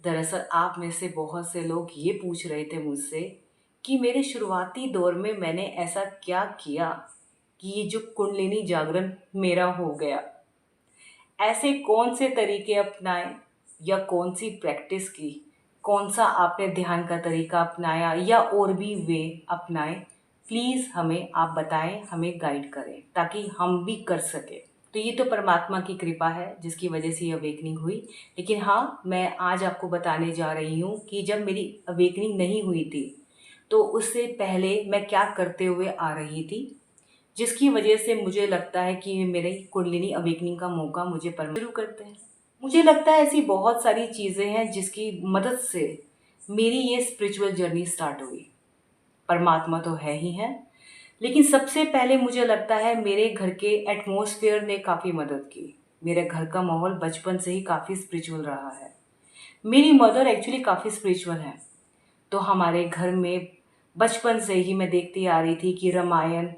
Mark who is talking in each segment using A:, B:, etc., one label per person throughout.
A: दरअसल आप में से बहुत से लोग ये पूछ रहे थे मुझसे कि मेरे शुरुआती दौर में मैंने ऐसा क्या किया कि ये जो कुंडलिनी जागरण मेरा हो गया। ऐसे कौन से तरीके अपनाए या कौन सी प्रैक्टिस की, कौन सा आपने ध्यान का तरीका अपनाया या और भी वे अपनाए। प्लीज़ हमें आप बताएं, हमें गाइड करें ताकि हम भी कर सकें। तो ये तो परमात्मा की कृपा है जिसकी वजह से ये अवेकनिंग हुई। लेकिन हाँ, मैं आज आपको बताने जा रही हूँ कि जब मेरी अवेकनिंग नहीं हुई थी तो उससे पहले मैं क्या करते हुए आ रही थी, जिसकी वजह से मुझे लगता है कि मेरे कुंडलिनी अवेकनिंग का मौका मुझे शुरू करते हैं। मुझे लगता है ऐसी बहुत सारी चीज़ें हैं जिसकी मदद से मेरी ये स्पिरिचुअल जर्नी स्टार्ट हुई। परमात्मा तो है ही है, लेकिन सबसे पहले मुझे लगता है मेरे घर के एटमॉस्फेयर ने काफ़ी मदद की। मेरे घर का माहौल बचपन से ही काफ़ी स्पिरिचुअल रहा है। मेरी मदर एक्चुअली काफ़ी स्पिरिचुअल है, तो हमारे घर में बचपन से ही मैं देखती आ रही थी कि रामायण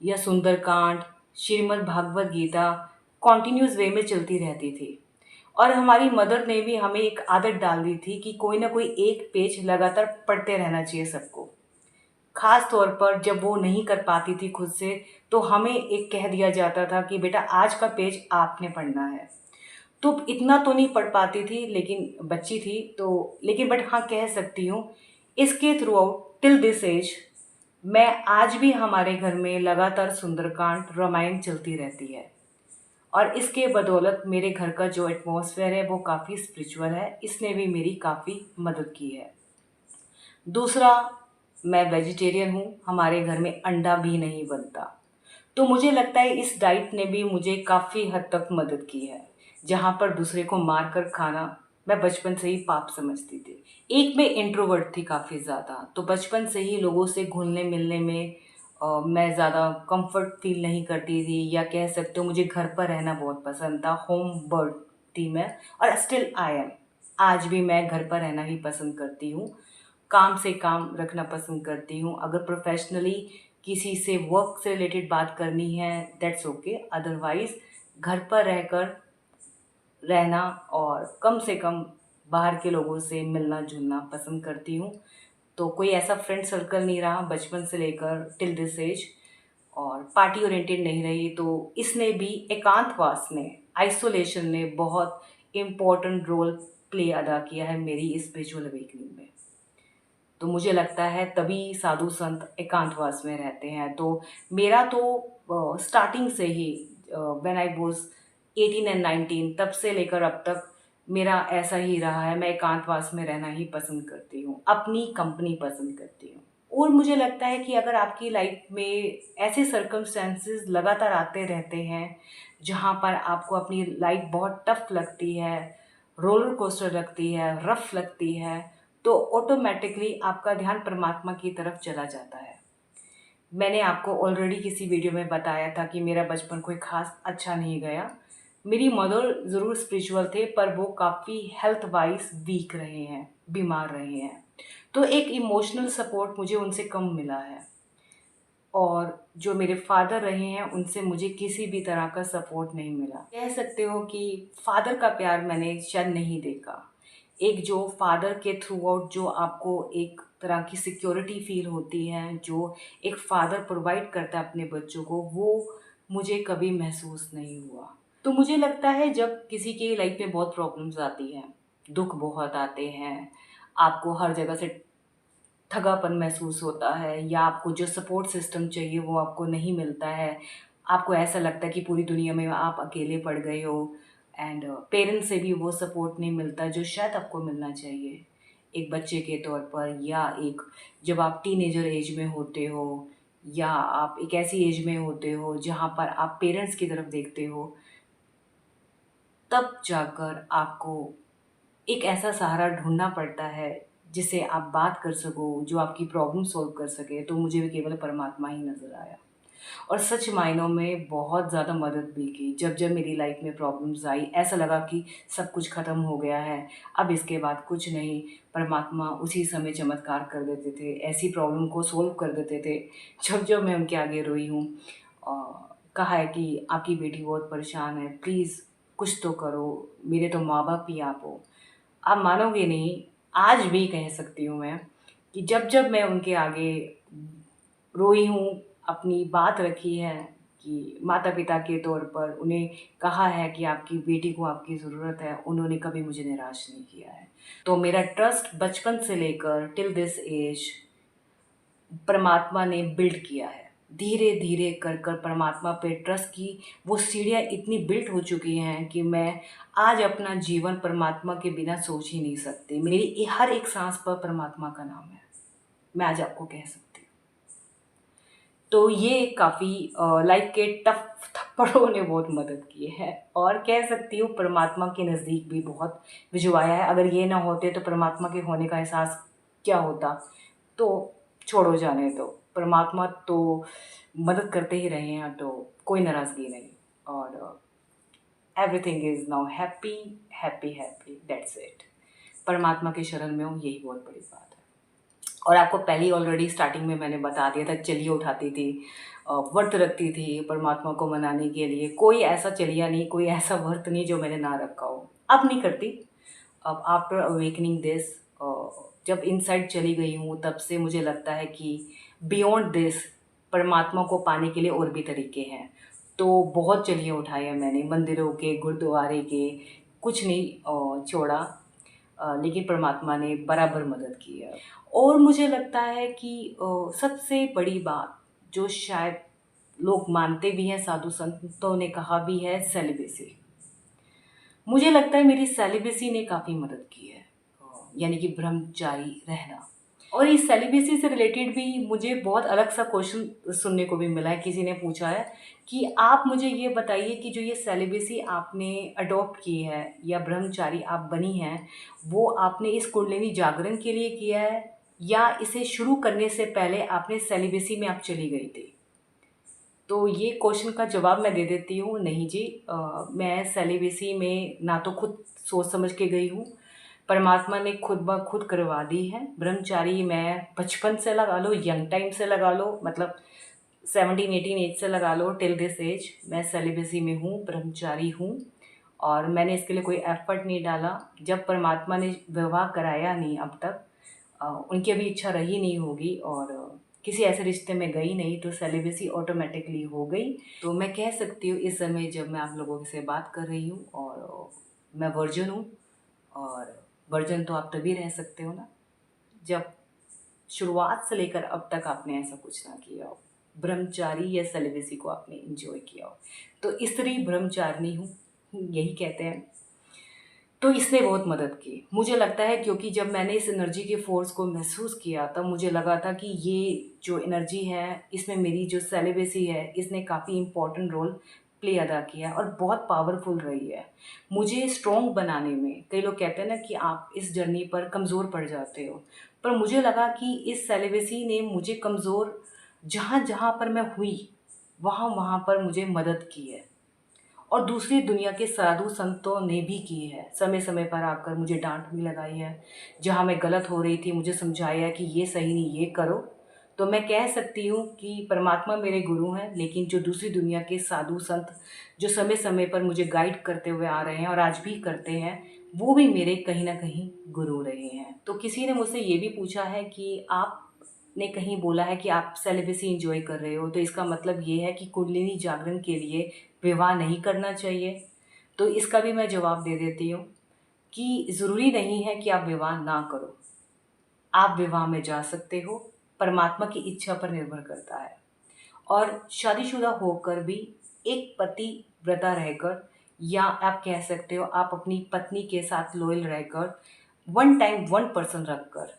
A: या सुंदरकांड, श्रीमद् भागवत गीता कॉन्टिन्यूस वे में चलती रहती थी। और हमारी मदर ने भी हमें एक आदत डाल दी थी कि कोई ना कोई एक पेज लगातार पढ़ते रहना चाहिए सबको। खास तौर पर जब वो नहीं कर पाती थी खुद से, तो हमें एक कह दिया जाता था कि बेटा आज का पेज आपने पढ़ना है। तो इतना तो नहीं पढ़ पाती थी, लेकिन बच्ची थी तो, लेकिन बट हाँ कह सकती हूँ इसके throughout till this age मैं आज भी हमारे घर में लगातार सुंदरकांड रामायण चलती रहती है। और इसके बदौलत मेरे घर का जो एटमॉस्फेयर है वो काफ़ी स्पिरिचुअल है, इसने भी मेरी काफ़ी मदद की है। दूसरा, मैं वेजिटेरियन हूँ, हमारे घर में अंडा भी नहीं बनता। तो मुझे लगता है इस डाइट ने भी मुझे काफ़ी हद तक मदद की है। जहाँ पर दूसरे को मार कर खाना मैं बचपन से ही पाप समझती थी। एक मैं इंट्रोवर्ट थी काफ़ी ज़्यादा, तो बचपन से ही लोगों से घुलने मिलने में मैं ज़्यादा कंफर्ट फील नहीं करती थी, या कह सकते हो मुझे घर पर रहना बहुत पसंद था। होम बर्ड थी मैं, और स्टिल आई एम। आज भी मैं घर पर रहना ही पसंद करती हूँ, काम से काम रखना पसंद करती हूँ। अगर प्रोफेशनली किसी से वर्क से रिलेटेड बात करनी है दैट्स ओके, अदरवाइज घर पर रहकर रहना और कम से कम बाहर के लोगों से मिलना जुलना पसंद करती हूँ। तो कोई ऐसा फ्रेंड सर्कल नहीं रहा बचपन से लेकर टिल दिस एज, और पार्टी ओरिएंटेड नहीं रही। तो इसने भी, एकांतवास ने, आइसोलेशन ने बहुत इम्पोर्टेंट रोल प्ले अदा किया है मेरी स्पिरिचुअल अवेकनिंग में। तो मुझे लगता है तभी साधु संत एकांतवास में रहते हैं। तो मेरा तो स्टार्टिंग से he when I was 18 and 19 तब से लेकर अब तक मेरा ऐसा ही रहा है। मैं एकांतवास में रहना ही पसंद करती हूँ, अपनी कंपनी पसंद करती हूँ। और मुझे लगता है कि अगर आपकी लाइफ में ऐसे सर्कमस्टेंसेस लगातार आते रहते हैं जहाँ पर आपको अपनी लाइफ बहुत टफ लगती है, रोलर कोस्टर लगती है, रफ लगती है, तो ऑटोमेटिकली आपका ध्यान परमात्मा की तरफ चला जाता है। मैंने आपको ऑलरेडी किसी वीडियो में बताया था कि मेरा बचपन कोई खास अच्छा नहीं गया। मेरी मदर ज़रूर स्पिरिचुअल थे, पर वो काफ़ी हेल्थ वाइज वीक रहे हैं, बीमार रहे हैं। तो एक इमोशनल सपोर्ट मुझे उनसे कम मिला है। और जो मेरे फादर रहे हैं उनसे मुझे किसी भी तरह का सपोर्ट नहीं मिला। कह सकते हो कि फादर का प्यार मैंने शायद नहीं देखा। एक जो फादर के थ्रू आउट जो आपको एक तरह की सिक्योरिटी फील होती है, जो एक फादर प्रोवाइड करता है अपने बच्चों को, वो मुझे कभी महसूस नहीं हुआ। तो मुझे लगता है जब किसी की लाइफ में बहुत प्रॉब्लम्स आती हैं, दुख बहुत आते हैं, आपको हर जगह से ठगापन महसूस होता है, या आपको जो सपोर्ट सिस्टम चाहिए वो आपको नहीं मिलता है, आपको ऐसा लगता है कि पूरी दुनिया में आप अकेले पड़ गए हो, एंड पेरेंट्स से भी वो सपोर्ट नहीं मिलता जो शायद आपको मिलना चाहिए एक बच्चे के तौर पर, या एक जब आप टीनेजर एज में होते हो, या आप एक ऐसी एज में होते हो जहाँ पर आप पेरेंट्स की तरफ देखते हो, तब जाकर आपको एक ऐसा सहारा ढूँढना पड़ता है जिससे आप बात कर सको, जो आपकी प्रॉब्लम सॉल्व कर सके। तो मुझे भी केवल परमात्मा ही नज़र आया, और सच मायनों में बहुत ज़्यादा मदद भी की। जब मेरी लाइफ में प्रॉब्लम्स आई, ऐसा लगा कि सब कुछ ख़त्म हो गया है, अब इसके बाद कुछ नहीं, परमात्मा उसी समय चमत्कार कर देते थे, ऐसी प्रॉब्लम को सॉल्व कर देते थे। जब मैं उनके आगे रोई हूँ और कहा है कि आपकी बेटी बहुत परेशान है, प्लीज़ कुछ तो करो, मेरे तो माँ बाप ही आप हो, आप मानोगे नहीं, आज भी कह सकती हूँ मैं कि जब जब मैं उनके आगे रोई हूँ, अपनी बात रखी है कि माता-पिता के तौर पर उन्हें कहा है कि आपकी बेटी को आपकी ज़रूरत है, उन्होंने कभी मुझे निराश नहीं किया है। तो मेरा ट्रस्ट बचपन से लेकर टिल दिस एज परमात्मा ने बिल्ड किया है। धीरे-धीरे कर कर परमात्मा पे ट्रस्ट की वो सीढ़ियाँ इतनी बिल्ट हो चुकी हैं कि मैं आज अपना जीवन परमात्मा के बिना सोच ही नहीं सकती। मेरी हर एक साँस पर परमात्मा का नाम है। मैं आज आपको कह सकती हूँ। तो ये काफ़ी लाइफ के टफ थप्पड़ों ने बहुत मदद की है और कह सकती हूँ परमात्मा के नज़दीक भी बहुत भिजवाया है। अगर ये ना होते तो परमात्मा के होने का एहसास क्या होता? तो छोड़ो जाने दो। परमात्मा तो मदद करते ही रहे हैं, तो कोई नाराज़गी नहीं और everything is now happy, happy, happy that's it. परमात्मा की शरण में हूँ, यही बहुत बड़ी बात है। और आपको पहले ही ऑलरेडी स्टार्टिंग में मैंने बता दिया था, चलिए उठाती थी, व्रत रखती थी परमात्मा को मनाने के लिए। कोई ऐसा चलिया नहीं, कोई ऐसा व्रत नहीं जो मैंने ना रखा हो। अब नहीं करती। अब आफ्टर अवेकनिंग दिस जब इनसाइड चली गई हूँ, तब से मुझे लगता है कि बियॉन्ड दिस परमात्मा को पाने के लिए और भी तरीके हैं। तो बहुत चलिए उठाए हैं मैंने, मंदिरों के, गुरुद्वारे के, कुछ नहीं छोड़ा। लेकिन परमात्मा ने बराबर मदद की है। और मुझे लगता है कि सबसे बड़ी बात जो शायद लोग मानते भी हैं, साधु संतों ने कहा भी है, सेलिबेसी। मुझे लगता है मेरी सेलिबेसी ने काफ़ी मदद की है, यानी कि ब्रह्मचारी रहना। और इस सेलिबेसी से रिलेटेड भी मुझे बहुत अलग सा क्वेश्चन सुनने को भी मिला है। किसी ने पूछा है कि आप मुझे ये बताइए कि जो ये सेलिबेसी आपने अडॉप्ट की है या ब्रह्मचारी आप बनी हैं, वो आपने इस कुंडलिनी जागरण के लिए किया है या इसे शुरू करने से पहले आपने सेलिबेसी में आप चली गई थी? तो ये क्वेश्चन का जवाब मैं दे देती हूँ, नहीं जी, मैं सेलिबेसी में ना तो खुद सोच समझ के गई हूँ, परमात्मा ने खुद ब खुद करवा दी है। ब्रह्मचारी मैं बचपन से लगा लो, यंग टाइम से लगा लो, मतलब 17-18 एज से लगा लो, टिल दिस एज मैं सेलिबेसी में हूँ, ब्रह्मचारी हूँ और मैंने इसके लिए कोई एफ़र्ट नहीं डाला। जब परमात्मा ने विवाह कराया नहीं अब तक, उनकी अभी इच्छा रही नहीं होगी और किसी ऐसे रिश्ते में गई नहीं, तो सेलिबेसी ऑटोमेटिकली हो गई। तो मैं कह सकती हूँ इस समय जब मैं आप लोगों से बात कर रही हूँ और मैं वर्जिन हूँ। और वर्जिन तो आप तभी रह सकते हो ना जब शुरुआत से लेकर अब तक आपने ऐसा कुछ ना किया हो, ब्रह्मचारी या सेलिबेसी को आपने एंजॉय किया हो। तो स्त्री ब्रह्मचारिणी हूँ, यही कहते हैं। तो इसने बहुत मदद की मुझे लगता है, क्योंकि जब मैंने इस एनर्जी के फोर्स को महसूस किया तब मुझे लगा था कि ये जो एनर्जी है इसमें मेरी जो सेलिबेसी है इसने काफ़ी इम्पोर्टेंट रोल प्ले अदा किया और बहुत पावरफुल रही है मुझे स्ट्रॉन्ग बनाने में। कई लोग कहते हैं ना कि आप इस जर्नी पर कमज़ोर पड़ जाते हो, पर मुझे लगा कि इस सेलिबेसी ने मुझे कमज़ोर जहाँ जहाँ पर मैं हुई वहाँ वहाँ पर मुझे मदद की है। और दूसरी दुनिया के साधु संतों ने भी की है, समय समय पर आकर मुझे डांट भी लगाई है। जहाँ मैं गलत हो रही थी मुझे समझाया कि ये सही नहीं, ये करो। तो मैं कह सकती हूँ कि परमात्मा मेरे गुरु हैं, लेकिन जो दूसरी दुनिया के साधु संत जो समय समय पर मुझे गाइड करते हुए आ रहे हैं और आज भी करते हैं, वो भी मेरे कहीं ना कहीं गुरु रहे हैं। तो किसी ने मुझसे ये भी पूछा है कि आपने कहीं बोला है कि आप सेलिबेसी एंजॉय कर रहे हो, तो इसका मतलब ये है कि कुंडलिनी जागरण के लिए विवाह नहीं करना चाहिए? तो इसका भी मैं जवाब दे देती हूँ कि ज़रूरी नहीं है कि आप विवाह ना करो। आप विवाह में जा सकते हो, परमात्मा की इच्छा पर निर्भर करता है। और शादीशुदा होकर भी एक पतिव्रता रहकर, या आप कह सकते हो आप अपनी पत्नी के साथ लॉयल रहकर, वन टाइम वन पर्सन रखकर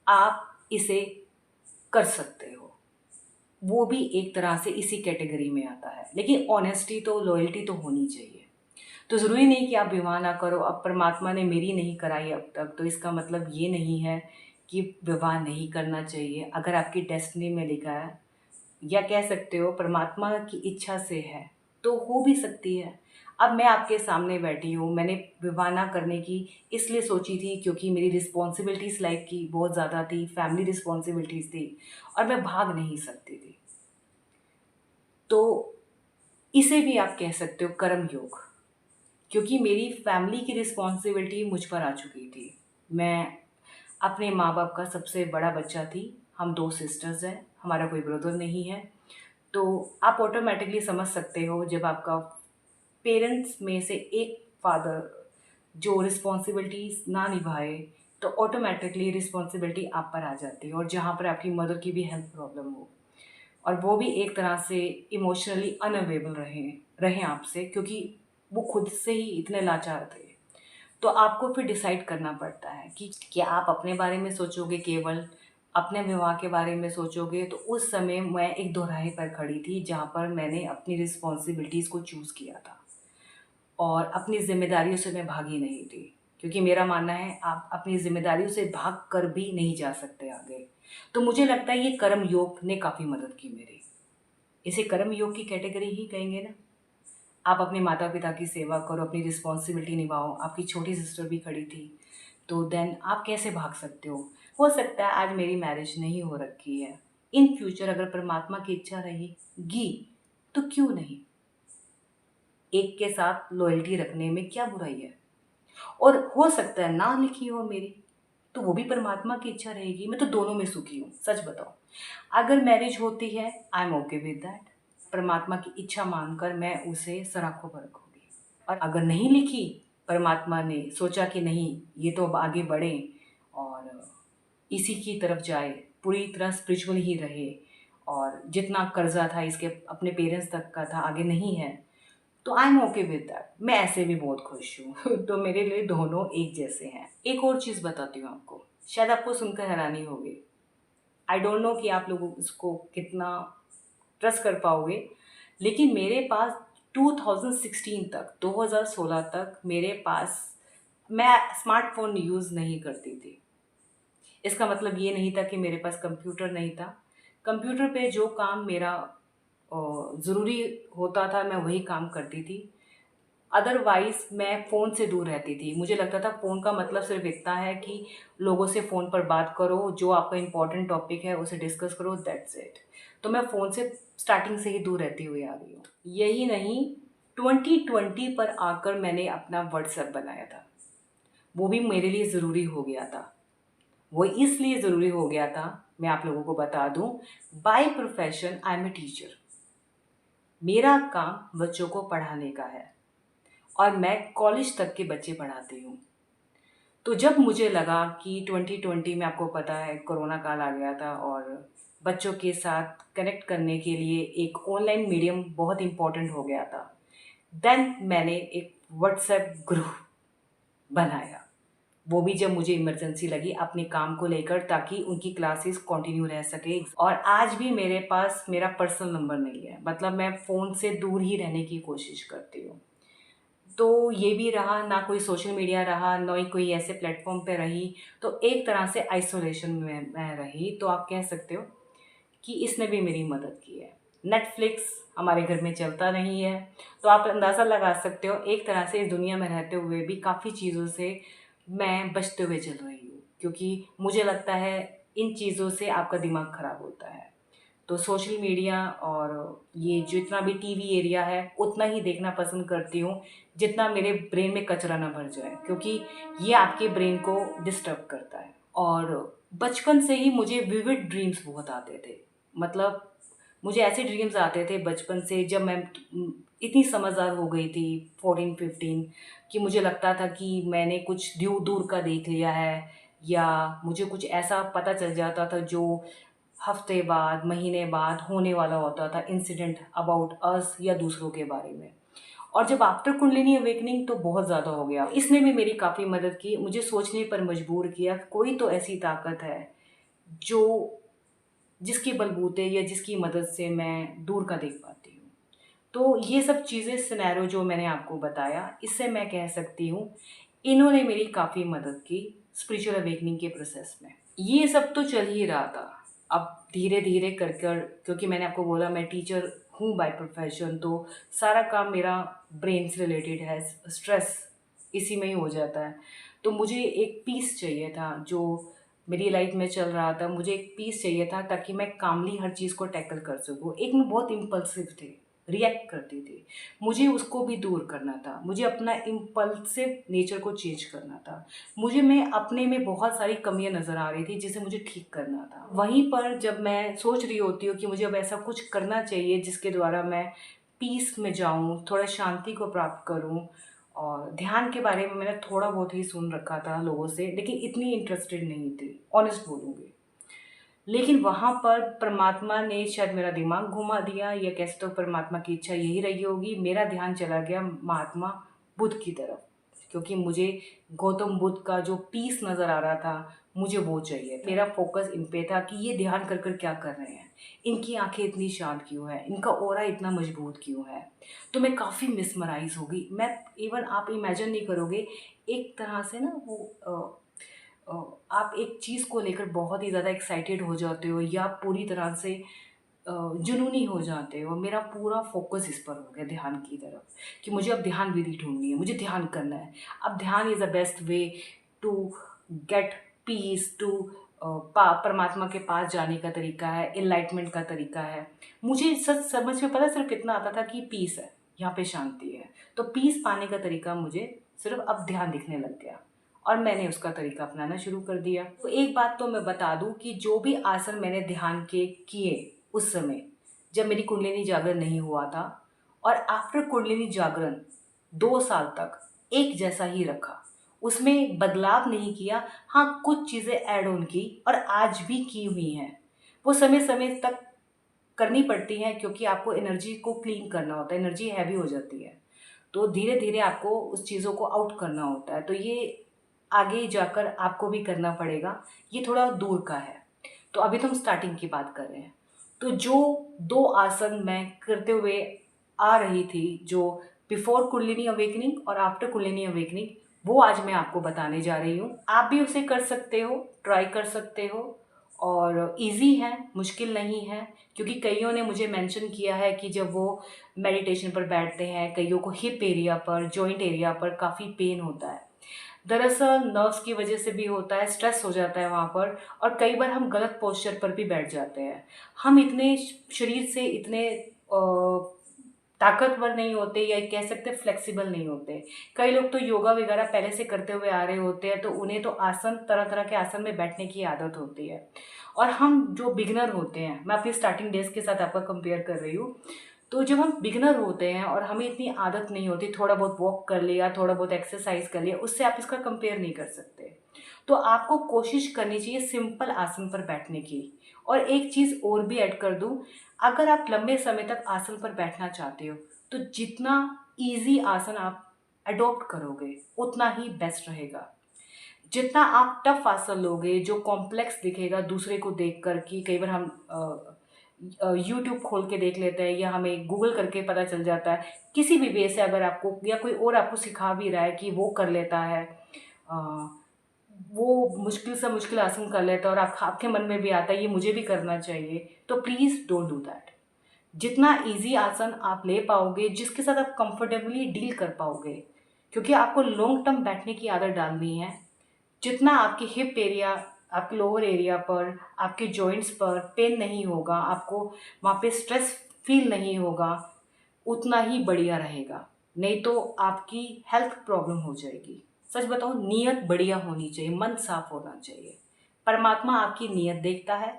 A: आप इसे कर सकते हो। वो भी एक तरह से इसी कैटेगरी में आता है, लेकिन ऑनेस्टी तो, लॉयल्टी तो होनी चाहिए। तो ज़रूरी नहीं कि आप विवाह ना करो। अब परमात्मा ने मेरी नहीं कराई अब तक, तो इसका मतलब ये नहीं है कि विवाह नहीं करना चाहिए। अगर आपकी डेस्टिनी में लिखा है, या कह सकते हो परमात्मा की इच्छा से है, तो हो भी सकती है। अब मैं आपके सामने बैठी हूँ, मैंने विवाह ना करने की इसलिए सोची थी क्योंकि मेरी रिस्पॉन्सिबिलिटीज़ लाइफ की बहुत ज़्यादा थी, फैमिली रिस्पॉन्सिबिलिटीज़ थी और मैं भाग नहीं सकती थी। तो इसे भी आप कह सकते हो कर्म योग, क्योंकि मेरी फैमिली की रिस्पॉन्सिबिलिटी मुझ पर आ चुकी थी। मैं अपने माँ बाप का सबसे बड़ा बच्चा थी। हम 2 सिस्टर्स हैं, हमारा कोई ब्रदर नहीं है। तो आप ऑटोमेटिकली समझ सकते हो, जब आपका पेरेंट्स में से एक फादर जो रिस्पॉन्सिबिलिटीज़ ना निभाए, तो ऑटोमेटिकली रिस्पॉन्सिबिलिटी आप पर आ जाती है, और जहाँ पर आपकी मदर की भी हेल्थ प्रॉब्लम हो, और वो भी एक तरह से इमोशनली अनअवेलेबल रहें आपसे, क्योंकि वो खुद से ही इतने लाचार थे। तो आपको फिर डिसाइड करना पड़ता है कि क्या आप अपने बारे में सोचोगे, केवल अपने विवाह के बारे में सोचोगे। तो उस समय मैं एक दोराहे पर खड़ी थी, जहाँ पर मैंने अपनी रिस्पॉन्सिबिलिटीज़ को चूज़ किया था, और अपनी ज़िम्मेदारियों से मैं भागी नहीं थी, क्योंकि मेरा मानना है आप अपनी ज़िम्मेदारियों से भाग कर भी नहीं जा सकते आगे। तो मुझे लगता है ये कर्म योग ने काफ़ी मदद की मेरी। इसे कर्म योग की कैटेगरी ही कहेंगे ना। आप अपने माता-पिता की सेवा करो, अपनी रिस्पॉन्सिबिलिटी निभाओ। आपकी छोटी सिस्टर भी खड़ी थी, तो देन आप कैसे भाग सकते हो? हो सकता है आज मेरी मैरिज नहीं हो रखी है। इन फ्यूचर अगर परमात्मा की इच्छा रहेगी, तो क्यों नहीं? एक के साथ लॉयल्टी रखने में क्या बुराई है? और हो सकता है ना लिखी हो मेरी, तो वो भी परमात्मा की इच्छा रहेगी। मैं तो दोनों में सुखी हूँ, सच बताओ। अगर मैरिज होती है, I am okay with that. परमात्मा की इच्छा मानकर मैं उसे सराखों पर रखूँगी। और अगर नहीं लिखी, परमात्मा ने सोचा कि नहीं, ये तो अब आगे बढ़े और इसी की तरफ जाए, पूरी तरह स्पिरिचुअल ही रहे, और जितना कर्जा था इसके अपने पेरेंट्स तक का था, आगे नहीं है, तो I am okay with that. मैं ऐसे भी बहुत खुश हूँ। तो मेरे लिए दोनों एक जैसे हैं। एक और चीज़ बताती हूँ आपको, शायद आपको सुनकर हैरानी होगी। आई डोंट नो कि आप लोग इसको कितना ट्रस्ट कर पाओगे, लेकिन मेरे पास 2016 तक, 2016 तक मेरे पास, मैं स्मार्टफ़ोन यूज़ नहीं करती थी। इसका मतलब ये नहीं था कि मेरे पास कंप्यूटर नहीं था। कंप्यूटर पे जो काम मेरा ज़रूरी होता था, मैं वही काम करती थी। अदरवाइज़ मैं फ़ोन से दूर रहती थी। मुझे लगता था फ़ोन का मतलब सिर्फ़ इतना है कि लोगों से फ़ोन पर बात करो, जो आपका इम्पोर्टेंट टॉपिक है उसे डिस्कस करो, दैट्स इट। तो मैं फ़ोन से स्टार्टिंग से ही दूर रहती हुई आ रही हूँ। यही नहीं, 2020 पर आकर मैंने अपना व्हाट्सएप बनाया था। वो भी मेरे लिए ज़रूरी हो गया था। वो इसलिए ज़रूरी हो गया था, मैं आप लोगों को बता दूँ, by profession I am a teacher. मेरा काम बच्चों को पढ़ाने का है, और मैं कॉलेज तक के बच्चे पढ़ाती हूँ। तो जब मुझे लगा कि 2020 में, आपको पता है, कोरोना काल आ गया था, और बच्चों के साथ कनेक्ट करने के लिए एक ऑनलाइन मीडियम बहुत इम्पोर्टेंट हो गया था। देन मैंने एक व्हाट्सएप ग्रुप बनाया। वो भी जब मुझे इमरजेंसी लगी अपने काम को लेकर, ताकि उनकी क्लासेस कंटिन्यू रह सके। और आज भी मेरे पास मेरा पर्सनल नंबर नहीं है, मतलब मैं फ़ोन से दूर ही रहने की कोशिश करती हूँ। तो ये भी रहा, ना कोई सोशल मीडिया रहा, ना ही कोई ऐसे प्लेटफ़ॉर्म पे रही, तो एक तरह से आइसोलेशन में मैं रही। तो आप कह सकते हो कि इसने भी मेरी मदद की है। नेटफ्लिक्स हमारे घर में चलता नहीं है, तो आप अंदाज़ा लगा सकते हो, एक तरह से इस दुनिया में रहते हुए भी काफ़ी चीज़ों से मैं बचते हुए चल रही हूँ, क्योंकि मुझे लगता है इन चीज़ों से आपका दिमाग ख़राब होता है। तो सोशल मीडिया और ये जितना भी टीवी एरिया है, उतना ही देखना पसंद करती हूँ, जितना मेरे ब्रेन में कचरा ना भर जाए, क्योंकि ये आपके ब्रेन को डिस्टर्ब करता है। और बचपन से ही मुझे विविड ड्रीम्स बहुत आते थे। मतलब मुझे ऐसे ड्रीम्स आते थे बचपन से, जब मैं इतनी समझदार हो गई थी, 14-15, कि मुझे लगता था कि मैंने कुछ दूर का देख लिया है, या मुझे कुछ ऐसा पता चल जाता था जो हफ्ते बाद, महीने बाद होने वाला होता था, इंसिडेंट अबाउट अस या दूसरों के बारे में। और जब आफ्टर कुंडलिनी अवेकनिंग, तो बहुत ज़्यादा हो गया। इसने भी मेरी काफ़ी मदद की, मुझे सोचने पर मजबूर किया, कोई तो ऐसी ताकत है जो जिसके बलबूते या जिसकी मदद से मैं दूर का देख पाती हूँ। तो ये सब चीज़ें, सिनेरियो जो मैंने आपको बताया, इससे मैं कह सकती हूँ इन्होंने मेरी काफ़ी मदद की स्पिरिचुअल अवेकनिंग के प्रोसेस में। ये सब तो चल ही रहा था। अब धीरे-धीरे कर क्योंकि मैंने आपको बोला मैं टीचर हूँ बाय प्रोफ़ेशन, तो सारा काम मेरा ब्रेन से रिलेटेड है, स्ट्रेस इसी में ही हो जाता है। तो मुझे एक पीस चाहिए था, जो मेरी लाइफ़ में चल रहा था, मुझे एक पीस चाहिए था, ताकि मैं कामली हर चीज़ को टैकल कर सकूँ। एक मैं बहुत इम्पल्सिव थी। रिएक्ट करती थी, मुझे उसको भी दूर करना था। मुझे अपना इम्पल्सिव नेचर को चेंज करना था। मुझे मैं अपने में बहुत सारी कमियां नज़र आ रही थी जिसे मुझे ठीक करना था। वहीं पर जब मैं सोच रही होती हूँ कि मुझे अब ऐसा कुछ करना चाहिए जिसके द्वारा मैं पीस में जाऊँ, थोड़ा शांति को प्राप्त करूँ। और ध्यान के बारे में मैंने थोड़ा बहुत ही सुन रखा था लोगों से, लेकिन इतनी इंटरेस्टेड नहीं थी, ऑनेस्ट बोलूँगी। लेकिन वहाँ पर परमात्मा ने शायद मेरा दिमाग घुमा दिया, या कैसे तो परमात्मा की इच्छा यही रही होगी, मेरा ध्यान चला गया महात्मा बुद्ध की तरफ। क्योंकि मुझे गौतम बुद्ध का जो पीस नज़र आ रहा था, मुझे वो चाहिए था। मेरा फोकस इन पे था कि ये ध्यान कर कर क्या कर रहे हैं, इनकी आंखें इतनी शांत क्यों है, इनका ऑरा इतना मजबूत क्यों है। तो मैं काफ़ी मिसमराइज हो गई। मैं इवन आप इमेजिन नहीं करोगे, एक तरह से ना वो अ, आप एक चीज़ को लेकर बहुत ही ज़्यादा एक्साइटेड हो जाते हो, या पूरी तरह से जुनूनी हो जाते हो। मेरा पूरा फोकस इस पर हो गया, ध्यान की तरफ, कि मुझे अब ध्यान विधि ढूंढनी है, मुझे ध्यान करना है। अब ध्यान is the best way to get peace, to परमात्मा के पास जाने का तरीका है, इनलाइटमेंट का तरीका है। मुझे सच समझ में पता सिर्फ कितना आता था कि पीस है, यहाँ पे शांति है। तो पीस पाने का तरीका मुझे सिर्फ अब ध्यान दिखने लग गया, और मैंने उसका तरीका अपनाना शुरू कर दिया। तो एक बात तो मैं बता दूं कि जो भी आसन मैंने ध्यान के किए उस समय, जब मेरी कुंडलिनी जागरण नहीं हुआ था, और आफ्टर कुंडलिनी जागरण 2 साल तक एक जैसा ही रखा, उसमें बदलाव नहीं किया। हाँ, कुछ चीज़ें ऐड ऑन की, और आज भी की हुई हैं। वो समय समय तक करनी पड़ती हैं, क्योंकि आपको एनर्जी को क्लीन करना होता है, एनर्जी हैवी हो जाती है। तो धीरे धीरे आपको उस चीज़ों को आउट करना होता है। तो ये आगे जाकर आपको भी करना पड़ेगा, ये थोड़ा दूर का है। तो अभी तो हम स्टार्टिंग की बात कर रहे हैं। तो जो 2 आसन मैं करते हुए आ रही थी, जो बिफोर कुंडलिनी अवेकनिंग और आफ्टर कुंडलिनी अवेकनिंग, वो आज मैं आपको बताने जा रही हूँ। आप भी उसे कर सकते हो, ट्राई कर सकते हो, और इजी है, मुश्किल नहीं है। क्योंकि कईयों ने मुझे मेंशन किया है कि जब वो मेडिटेशन पर बैठते हैं, कईयों को हिप एरिया पर, जॉइंट एरिया पर काफ़ी पेन होता है। दरअसल नर्व्स की वजह से भी होता है, स्ट्रेस हो जाता है वहाँ पर, और कई बार हम गलत पोस्चर पर भी बैठ जाते हैं। हम इतने शरीर से इतने ताकतवर नहीं होते, या कह सकते फ्लेक्सिबल नहीं होते। कई लोग तो योगा वगैरह पहले से करते हुए आ रहे होते हैं, तो उन्हें तो आसन, तरह तरह के आसन में बैठने की आदत होती है। और हम जो बिगनर होते हैं, मैं अपनी स्टार्टिंग डेज के साथ आपका कंपेयर कर रही हूँ, तो जब हम बिगनर होते हैं और हमें इतनी आदत नहीं होती, थोड़ा बहुत वॉक कर लिया, थोड़ा बहुत एक्सरसाइज कर लिया, उससे आप इसका कंपेयर नहीं कर सकते। तो आपको कोशिश करनी चाहिए सिंपल आसन पर बैठने की। और एक चीज़ और भी ऐड कर दूं, अगर आप लंबे समय तक आसन पर बैठना चाहते हो, तो जितना इजी आसन आप अडॉप्ट करोगे उतना ही बेस्ट रहेगा। जितना आप टफ आसन लोगे, जो कॉम्प्लेक्स दिखेगा दूसरे को देख कर, कि कई बार हम यूट्यूब खोल के देख लेते हैं, या हमें गूगल करके पता चल जाता है, किसी भी वे से अगर आपको, या कोई और आपको सिखा भी रहा है कि वो कर लेता है, अ, वो मुश्किल से मुश्किल आसन कर लेता है, और आपके मन में भी आता है ये मुझे भी करना चाहिए, तो प्लीज़ डोंट डू दैट। जितना इजी आसन आप ले पाओगे, जिसके साथ आप कंफर्टेबली डील कर पाओगे, क्योंकि आपको लॉन्ग टर्म बैठने की आदत डालनी है। जितना आपकी हिप एरिया, आपके लोअर एरिया पर, आपके जॉइंट्स पर पेन नहीं होगा, आपको वहाँ पे स्ट्रेस फील नहीं होगा, उतना ही बढ़िया रहेगा। नहीं तो आपकी हेल्थ प्रॉब्लम हो जाएगी। सच बताओ, नीयत बढ़िया होनी चाहिए, मन साफ होना चाहिए। परमात्मा आपकी नीयत देखता है।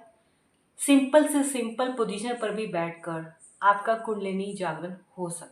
A: सिंपल से सिंपल पोजीशन पर भी बैठकर आपका कुंडलिनी जागरण हो सकता है।